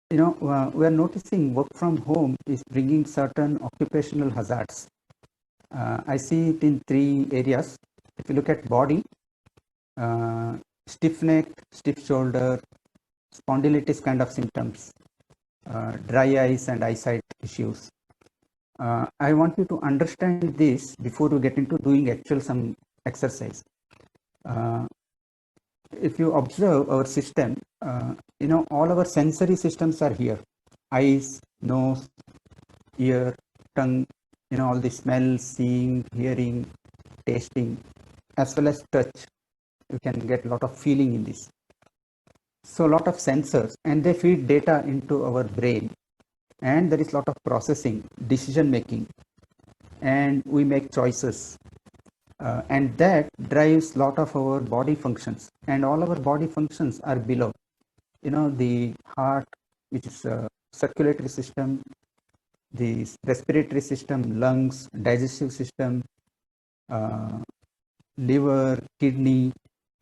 We are noticing work from home is bringing certain occupational hazards. I see it in three areas. If you look at body, stiff neck, stiff shoulder, spondylitis kind of symptoms, dry eyes and eyesight issues. I want you to understand this before you get into doing actual some exercise. Uh, if you observe our system, all our sensory systems are here: eyes, nose, ear, tongue, all the smell, seeing, hearing, tasting, as well as touch. You can get a lot of feeling in this. So a lot of sensors, and they feed data into our brain, and there is a lot of processing, decision making, and we make choices. And that drives a lot of our body functions, and all our body functions are below. The heart, which is a circulatory system, the respiratory system, lungs, digestive system, uh, liver, kidney,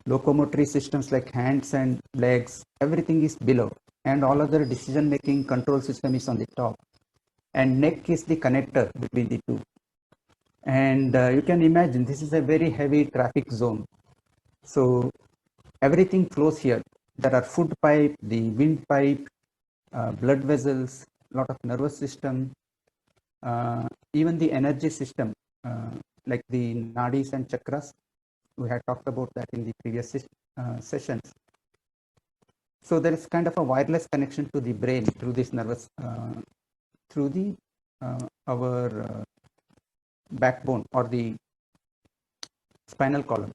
locomotory systems like hands and legs, everything is below, and all other decision making control system is on the top, and neck is the connector between the two. And you can imagine this is a very heavy traffic zone, so everything flows here. There are food pipe, the windpipe, blood vessels, lot of nervous system, even the energy system, like the nadis and chakras. We had talked about that in the previous sessions. So there is kind of a wireless connection to the brain through this nervous, through the our backbone or the spinal column.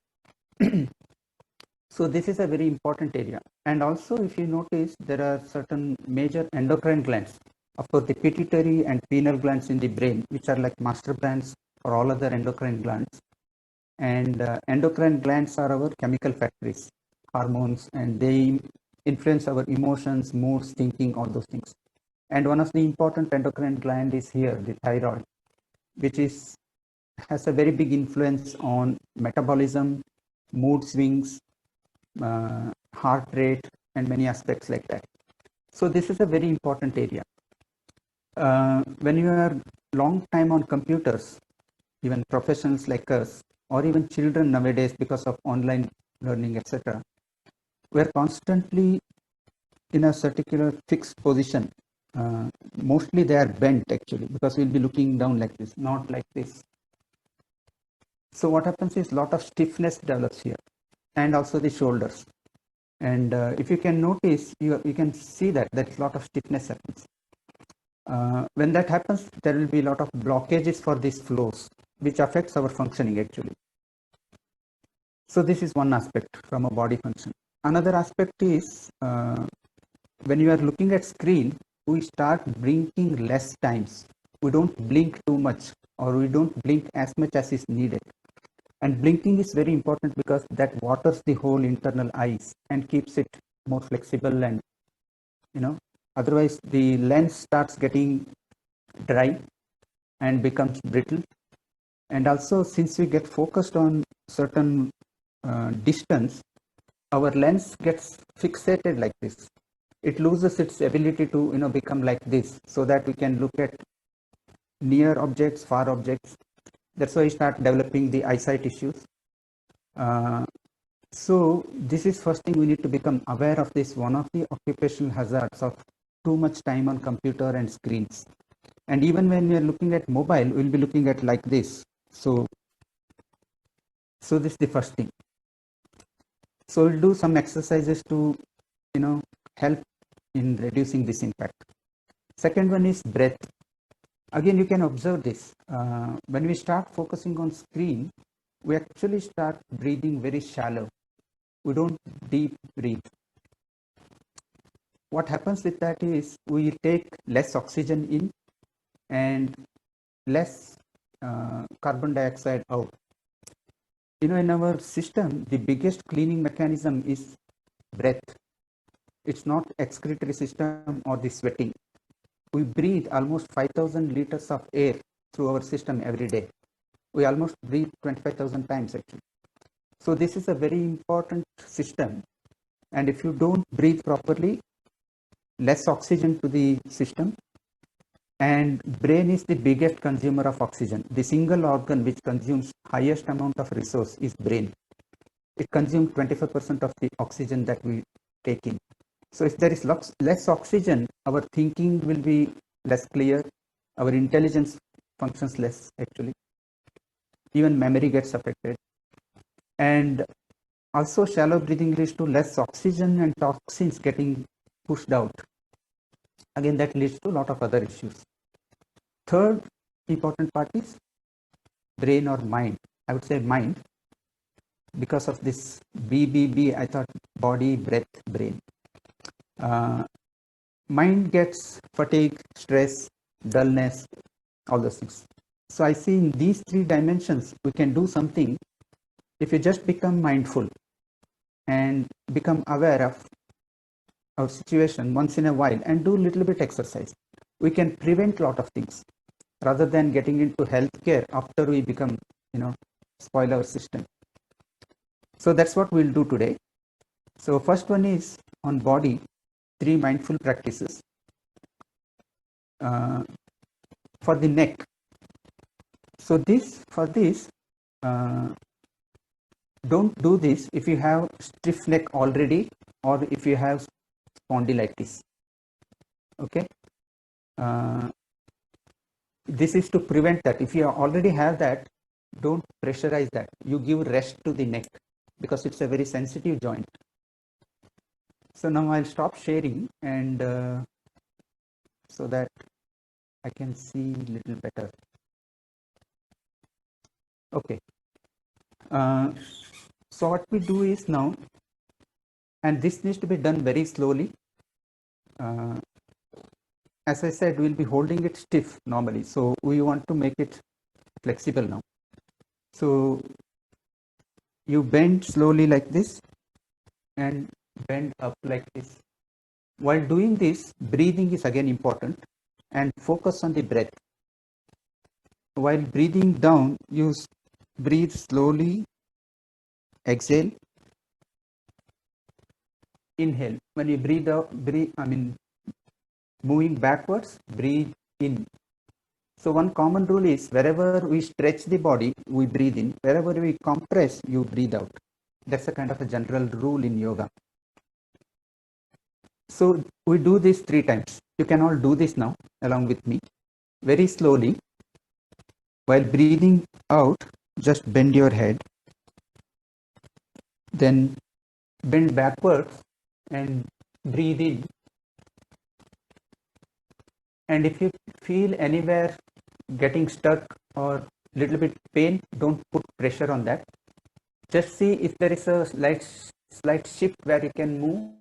So this is a very important area. And also, if you notice, there are certain major endocrine glands. Of course, the pituitary and pineal glands in the brain, which are like master glands for all other endocrine glands. And endocrine glands are our chemical factories, hormones, and they influence our emotions, moods, thinking, all those things. And one of the important endocrine gland is here, the thyroid, which has a very big influence on metabolism, mood swings, heart rate, and many aspects like that. So this is a very important area. When you are long time on computers, even professionals like us, or even children nowadays, because of online learning, etc., we are constantly in a particular fixed position. Mostly they are bent actually, because we'll be looking down like this, not like this. So what happens is a lot of stiffness develops here, and also the shoulders. And if you can notice, you can see that there's a lot of stiffness happens. When that happens, there will be a lot of blockages for these flows, which affects our functioning actually. So this is one aspect from a body function. Another aspect is when you are looking at screen, we start blinking less times. We don't blink too much, or we don't blink as much as is needed. And blinking is very important because that waters the whole internal eyes and keeps it more flexible, and otherwise the lens starts getting dry and becomes brittle. And also, since we get focused on certain distance, our lens gets fixated like this. It loses its ability to become like this, so that we can look at near objects, far objects. That's why we start developing the eyesight issues. So this is first thing we need to become aware of. This one of the occupational hazards of too much time on computer and screens. And even when we are looking at mobile, we'll be looking at like this. So this is the first thing. So we'll do some exercises to help in reducing this impact. Second one is breath. Again, you can observe this. When we start focusing on screen, we actually start breathing very shallow. We don't deep breathe. What happens with that is we take less oxygen in and less carbon dioxide out. In our system, the biggest cleaning mechanism is breath. It's not excretory system or the sweating. We breathe almost 5,000 liters of air through our system every day. We almost breathe 25,000 times actually. So this is a very important system. And if you don't breathe properly, less oxygen to the system, and brain is the biggest consumer of oxygen. The single organ which consumes highest amount of resource is brain. It consumes 25% of the oxygen that we take in. So if there is less oxygen, our thinking will be less clear, our intelligence functions less actually, even memory gets affected, and also shallow breathing leads to less oxygen and toxins getting pushed out. Again, that leads to a lot of other issues. Third important part is brain or mind. I would say mind, because of this BBB, I thought body, breath, brain. Mind gets fatigue, stress, dullness, all those things. So I see in these three dimensions, we can do something if you just become mindful and become aware of our situation once in a while and do a little bit exercise. We can prevent a lot of things rather than getting into healthcare after we become, spoil our system. So that's what we'll do today. So first one is on body, 3 mindful practices. For the neck. So for this, don't do this if you have stiff neck already or if you have spondylitis. Okay. This is to prevent that. If you already have that, don't pressurize that. You give rest to the neck because it's a very sensitive joint. So now I'll stop sharing and so that I can see a little better. Okay. So what we do is now, and this needs to be done very slowly. As I said, we'll be holding it stiff normally. So we want to make it flexible now. So you bend slowly like this and bend up like this. While doing this, breathing is again important and focus on the breath. While breathing down, you breathe slowly, exhale, inhale. When you breathe out, moving backwards, breathe in. So one common rule is wherever we stretch the body, we breathe in. Wherever we compress, you breathe out. That's a kind of a general rule in yoga. So we do this 3 times. You can all do this now along with me. Very slowly. While breathing out, just bend your head. Then bend backwards and breathe in. And if you feel anywhere getting stuck or little bit pain, don't put pressure on that. Just see if there is a slight shift where you can move,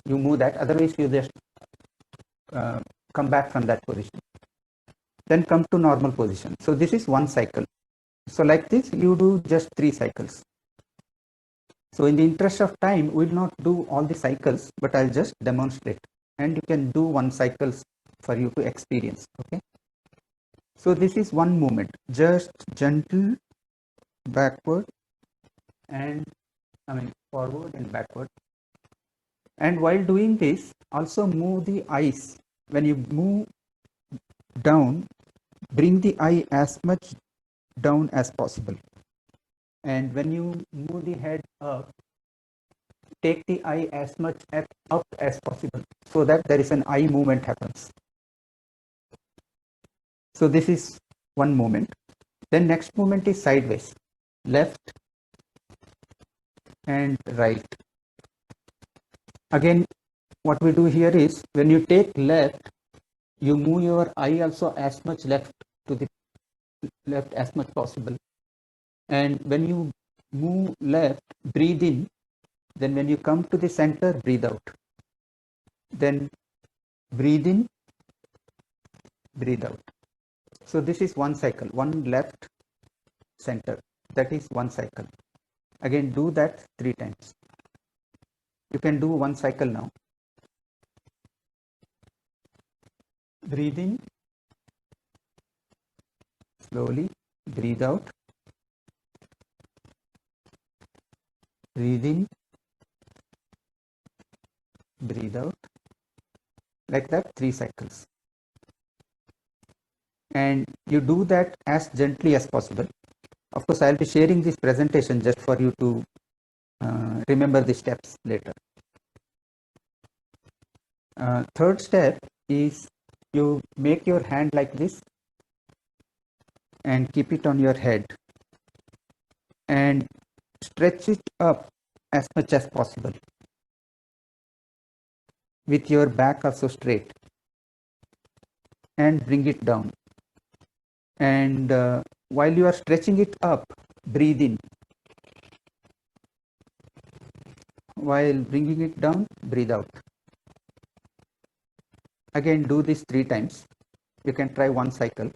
you move that. Otherwise, you just come back from that position. Then come to normal position. So this is one cycle. So like this, you do just 3 cycles. So in the interest of time, we will not do all the cycles, but I'll just demonstrate. And you can do 1 cycle for you to experience. Okay. So this is one movement, just gentle backward and forward and backward. And while doing this, also move the eyes. When you move down, bring the eye as much down as possible. And when you move the head up, take the eye as much up as possible so that there is an eye movement happens. So this is one movement. Then next movement is sideways, left and right. Again, what we do here is when you take left, you move your eye also as much left to the left as much possible. And when you move left, breathe in. Then when you come to the center, breathe out. Then breathe in, breathe out. So this is one cycle, one left, center. That is one cycle. Again, do that 3 times. You can do 1 cycle now. Breathe in, slowly, breathe out. Breathe in, breathe out. like that 3 cycles. And you do that as gently as possible. Of course, I'll be sharing this presentation just for you to remember the steps later. Third step is you make your hand like this and keep it on your head and stretch it up as much as possible with your back also straight and bring it down. And while you are stretching it up, breathe in. While bringing it down, breathe out. Again, do this 3 times. You can try 1 cycle.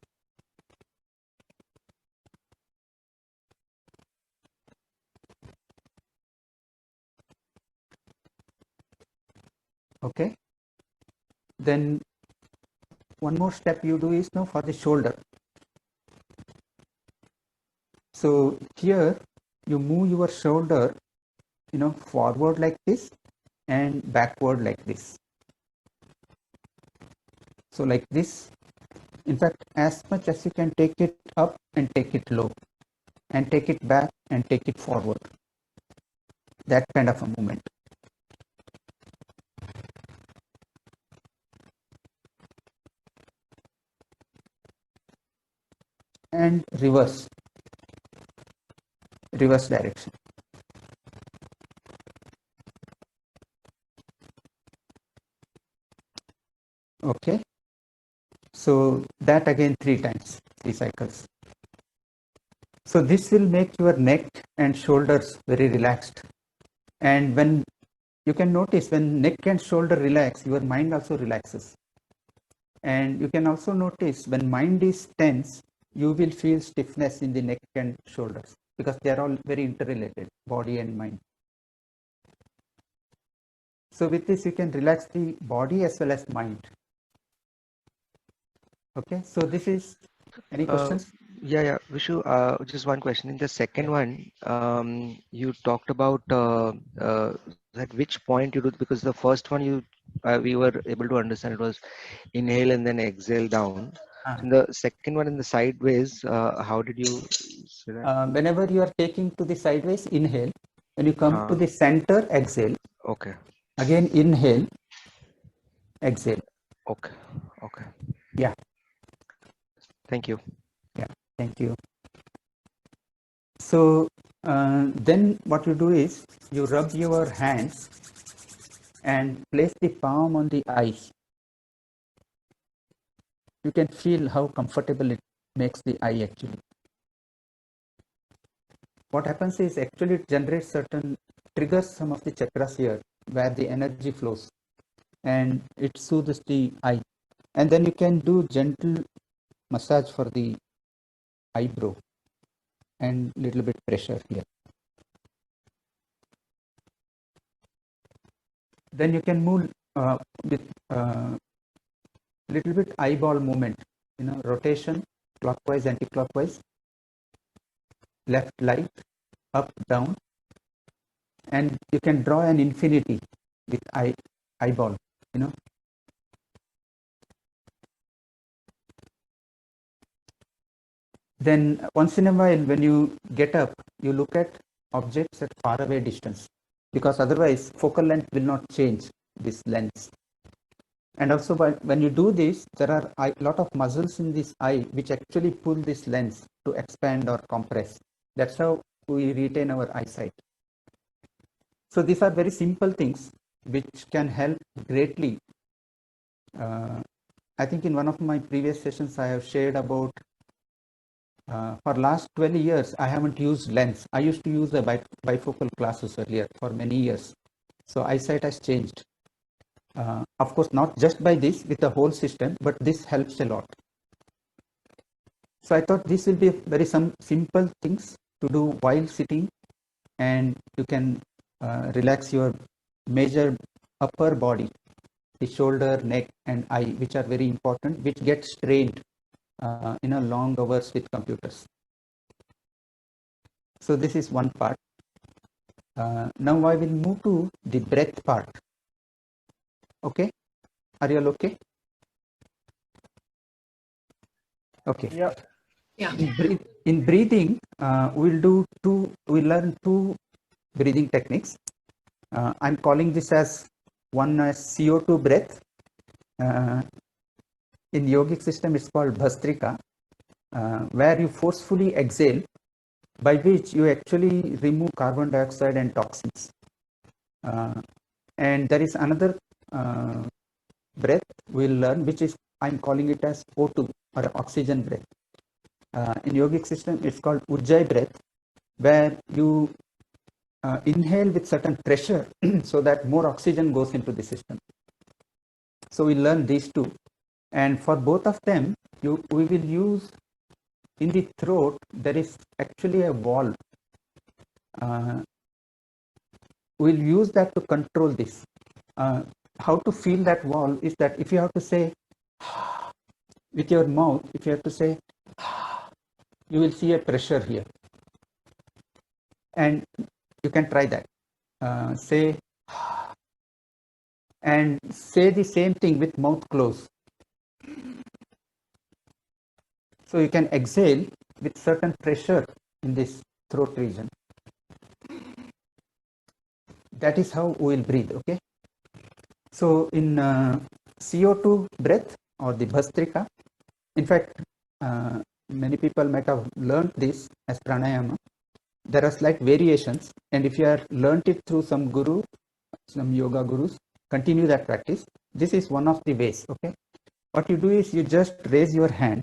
Okay. Then one more step you do is now for the shoulder. So here you move your shoulder, forward like this and backward like this. So like this. In fact, as much as you can take it up and take it low and take it back and take it forward. That kind of a movement. And reverse direction. Okay. So that again 3 times, 3 cycles. So this will make your neck and shoulders very relaxed. And when you can notice when neck and shoulder relax, your mind also relaxes. And you can also notice when mind is tense, you will feel stiffness in the neck and shoulders because they are all very interrelated, body and mind. So with this, you can relax the body as well as mind. Okay, so this is, any questions? Yeah, Vishu, just one question. In the second one, you talked about at which point you do, because the first one we were able to understand it was inhale and then exhale down. In the second one, in the sideways, how did you say that? Whenever you are taking to the sideways, inhale. When you come to the center, exhale. Okay. Again, inhale, exhale. Okay. Yeah. Thank you. Yeah, thank you. So then what you do is you rub your hands and place the palm on the eyes. You can feel how comfortable it makes the eye actually. What happens is actually it generates certain, triggers some of the chakras here where the energy flows and it soothes the eye. And then you can do gentle massage for the eyebrow and little bit pressure here. Then you can move with little bit eyeball movement, rotation, clockwise, anti-clockwise, left, right, up, down, and you can draw an infinity with eyeball, Then once in a while when you get up, you look at objects at far away distance because otherwise focal length will not change this lens. And also when you do this, there are a lot of muscles in this eye which actually pull this lens to expand or compress. That's how we retain our eyesight. So these are very simple things which can help greatly. I think in one of my previous sessions I have shared about for last 12 years I haven't used lens. I used to use the bifocal glasses earlier for many years. So eyesight has changed. Of course, not just by this, with the whole system, but this helps a lot. So I thought this will be very simple things to do while sitting, and you can relax your major upper body, the shoulder, neck, and eye, which are very important, which get strained in a long hours with computers. So this is one part. Now I will move to the breath part. Okay. Are you all okay? Okay. Yeah. In breathing, we'll learn two breathing techniques. I'm calling this as one as CO2 breath. In yogic system, it's called Bhastrika, where you forcefully exhale, by which you actually remove carbon dioxide and toxins. And there is another breath we'll learn, which is I'm calling it as O2 or oxygen breath. In yogic system, it's called Ujjayi breath, where you inhale with certain pressure so that more oxygen goes into the system. So we learn these two, and for both of them, we will use in the throat. There is actually a valve. We'll use that to control this. How to feel that valve is that if you have to say with your mouth, if you have to say, you will see a pressure here, and you can try that. Say and say the same thing with mouth closed. So you can exhale with certain pressure in this throat region. That is how we will breathe. Okay. So in CO2 breath or the Bhastrika, in fact, many people might have learned this as pranayama. There are slight variations, and if you have learned it through some guru, some yoga gurus, continue that practice. This is one of the ways. Okay. What you do is you just raise your hand,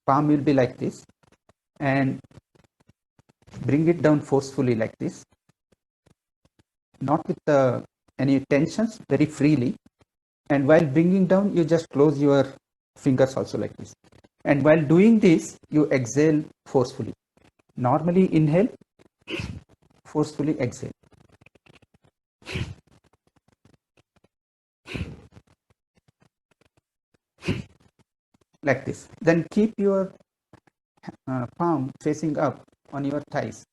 palm will be like this, and bring it down forcefully like this, not with any tensions, very freely. And while bringing down, you just close your fingers also like this. And while doing this, you exhale forcefully. Normally inhale, forcefully exhale. Like this. Then keep your palm facing up on your thighs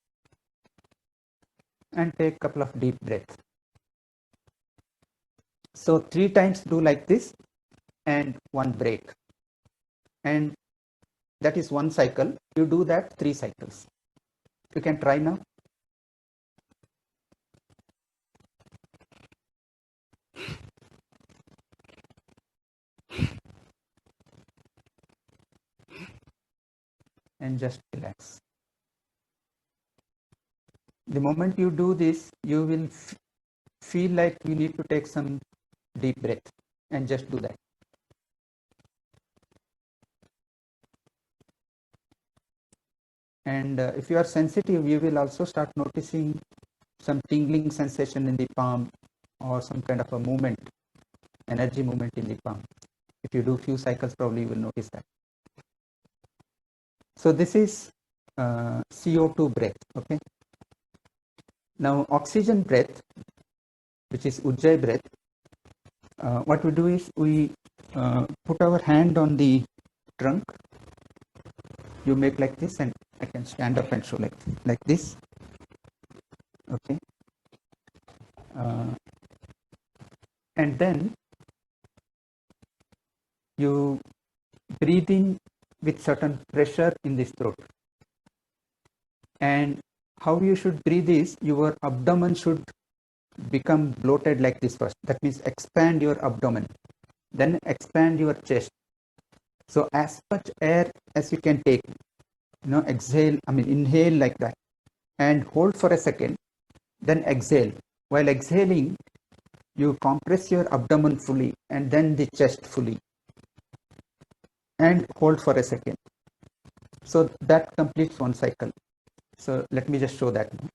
and take a couple of deep breaths. So 3 times do like this and 1 break. And that is 1 cycle. You do that 3 cycles. You can try now. And just relax. The moment you do this, you will feel like you need to take some deep breath, and just do that. And if you are sensitive, you will also start noticing some tingling sensation in the palm or some kind of a movement, energy movement in the palm. If you do few cycles, probably you will notice that. So this is CO2 breath. Okay. Now oxygen breath, which is Ujjayi breath, what we do is we put our hand on the trunk. You make like this, and I can stand up and show like this. Okay. And then you breathe in with certain pressure in this throat. And how you should breathe is your abdomen should become bloated like this first. That means expand your abdomen, then expand your chest. So as much air as you can take, inhale like that and hold for a second, then exhale. While exhaling, you compress your abdomen fully and then the chest fully, and hold for a second. So that completes 1 cycle. So let me just show that now.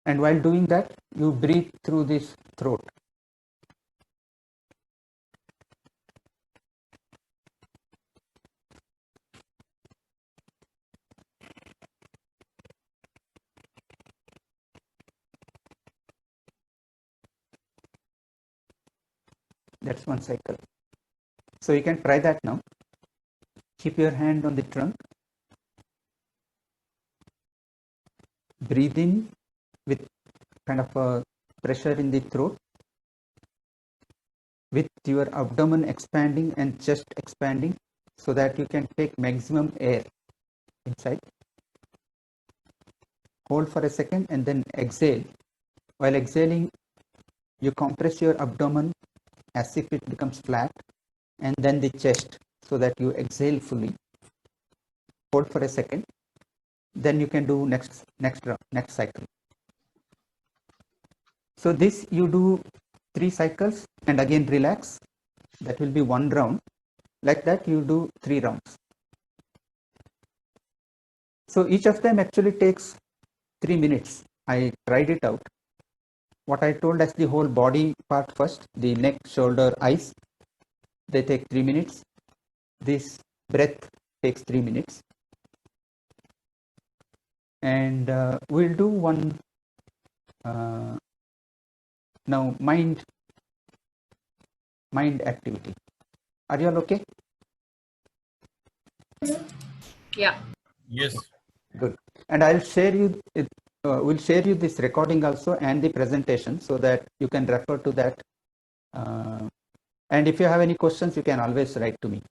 And while doing that, you breathe through this throat. That's 1 cycle. So you can try that now. Keep your hand on the trunk. Breathe in with kind of a pressure in the throat with your abdomen expanding and chest expanding so that you can take maximum air inside. Hold for a second and then exhale. While exhaling, you compress your abdomen as if it becomes flat, and then the chest so that you exhale fully. Hold for a second. Then you can do next cycle. So this you do 3 cycles and again relax. That will be 1 round. Like that you do 3 rounds. So each of them actually takes 3 minutes. I tried it out. What I told as the whole body part first, the neck, shoulder, eyes, they take 3 minutes. This breath takes 3 minutes. And we'll do one now mind activity. Are you all okay? Yeah. Yes. Good. And I'll share you it. We'll share you this recording also and the presentation so that you can refer to that. And if you have any questions, you can always write to me.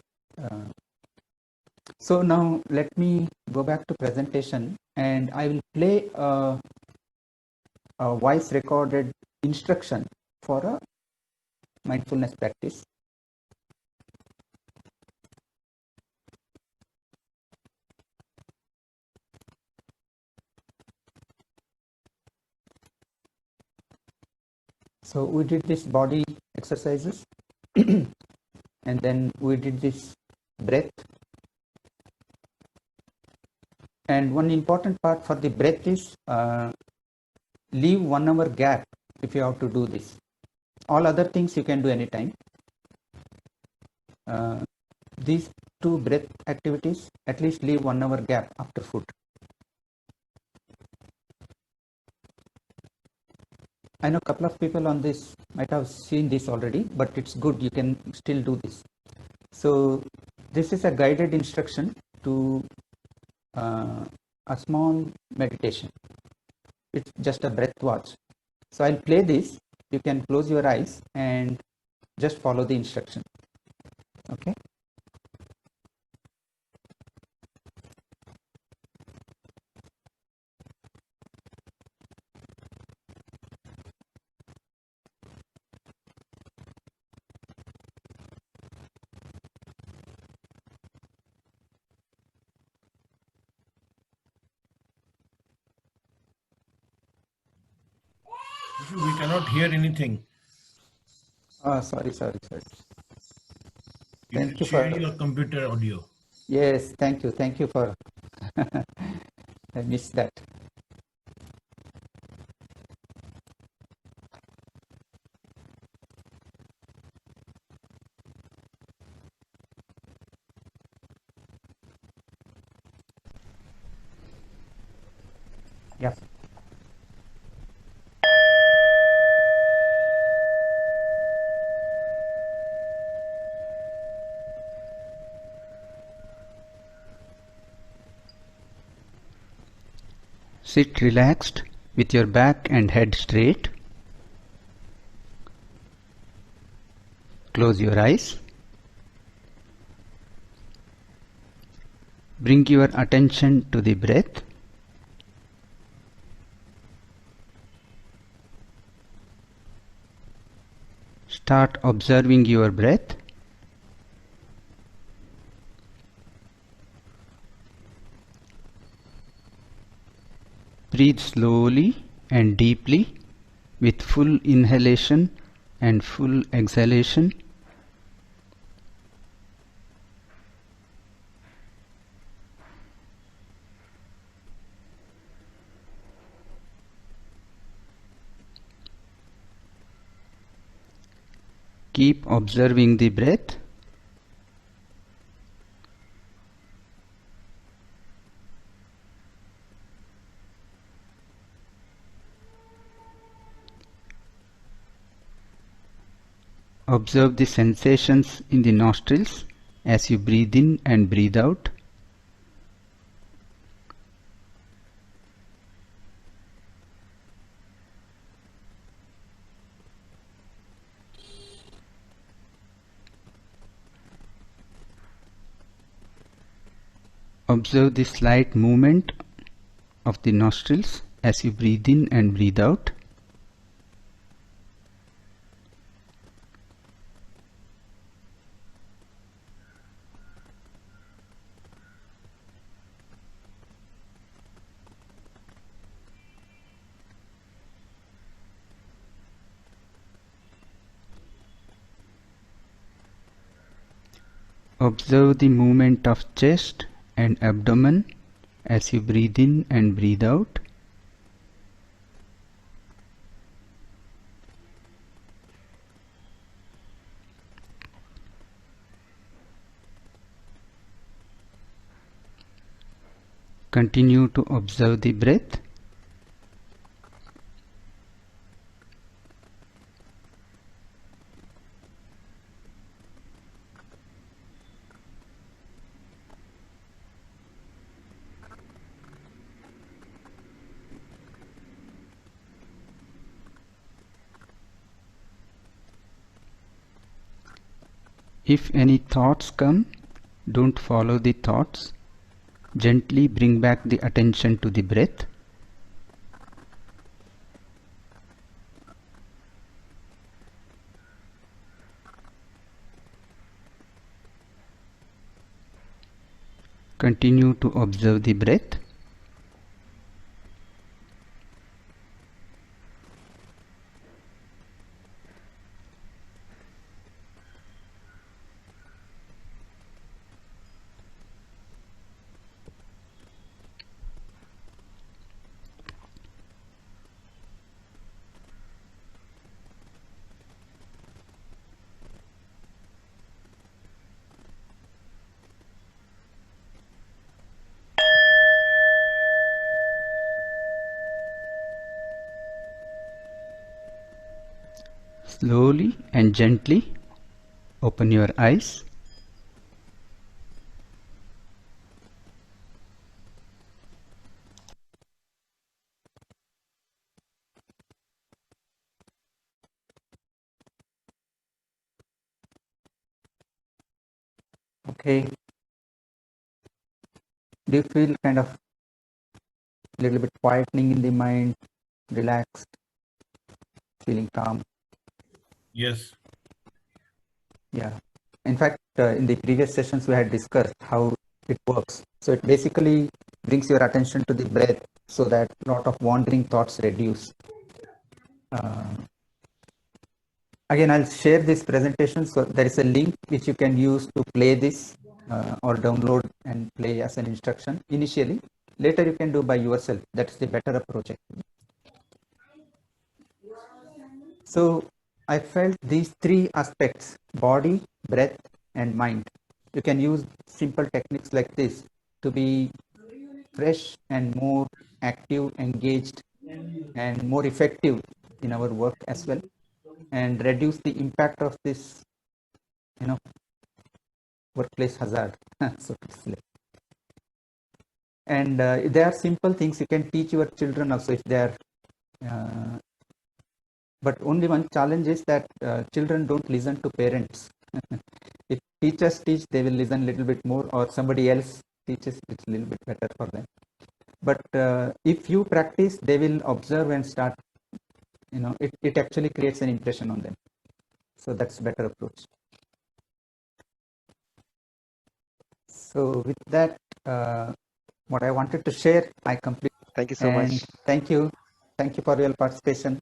So now let me go back to presentation, and I will play a voice recorded instruction for a mindfulness practice. So we did this body exercises and then we did this breath. And one important part for the breath is leave 1 hour gap if you have to do this. All other things you can do anytime. These 2 breath activities, at least leave 1 hour gap after food. I know a couple of people on this might have seen this already, but it's good, you can still do this. So this is a guided instruction to a small meditation. It's just a breath watch. So I'll play this. You can close your eyes and just follow the instruction. Okay. We cannot hear anything. Sorry. You Thank should you share for your computer audio. Yes, thank you for I missed that. Yeah. Sit relaxed with your back and head straight. Close your eyes. Bring your attention to the breath. Start observing your breath. Breathe slowly and deeply with full inhalation and full exhalation. Keep observing the breath. Observe the sensations in the nostrils as you breathe in and breathe out. Observe the slight movement of the nostrils as you breathe in and breathe out. Observe the movement of chest and abdomen as you breathe in and breathe out. Continue to observe the breath. If any thoughts come, don't follow the thoughts. Gently bring back the attention to the breath. Continue to observe the breath. Slowly and gently open your eyes. Okay. Do you feel kind of a little bit quietening in the mind, relaxed, feeling calm? Yes. Yeah. In fact, in the previous sessions, we had discussed how it works. So it basically brings your attention to the breath so that a lot of wandering thoughts reduce. Again, I'll share this presentation. So there is a link which you can use to play this or download and play as an instruction initially. Later, you can do by yourself. That's the better approach. So I felt these three aspects: body, breath, and mind. You can use simple techniques like this to be fresh and more active, engaged, and more effective in our work as well, and reduce the impact of this, workplace hazard, so to say. And there are simple things you can teach your children also if they are. But only one challenge is that children don't listen to parents. If teachers teach, they will listen a little bit more, or somebody else teaches, it's a little bit better for them. But if you practice, they will observe and start, it actually creates an impression on them. So that's better approach. So with that, what I wanted to share, I complete. Thank you so much. Thank you. Thank you for your participation.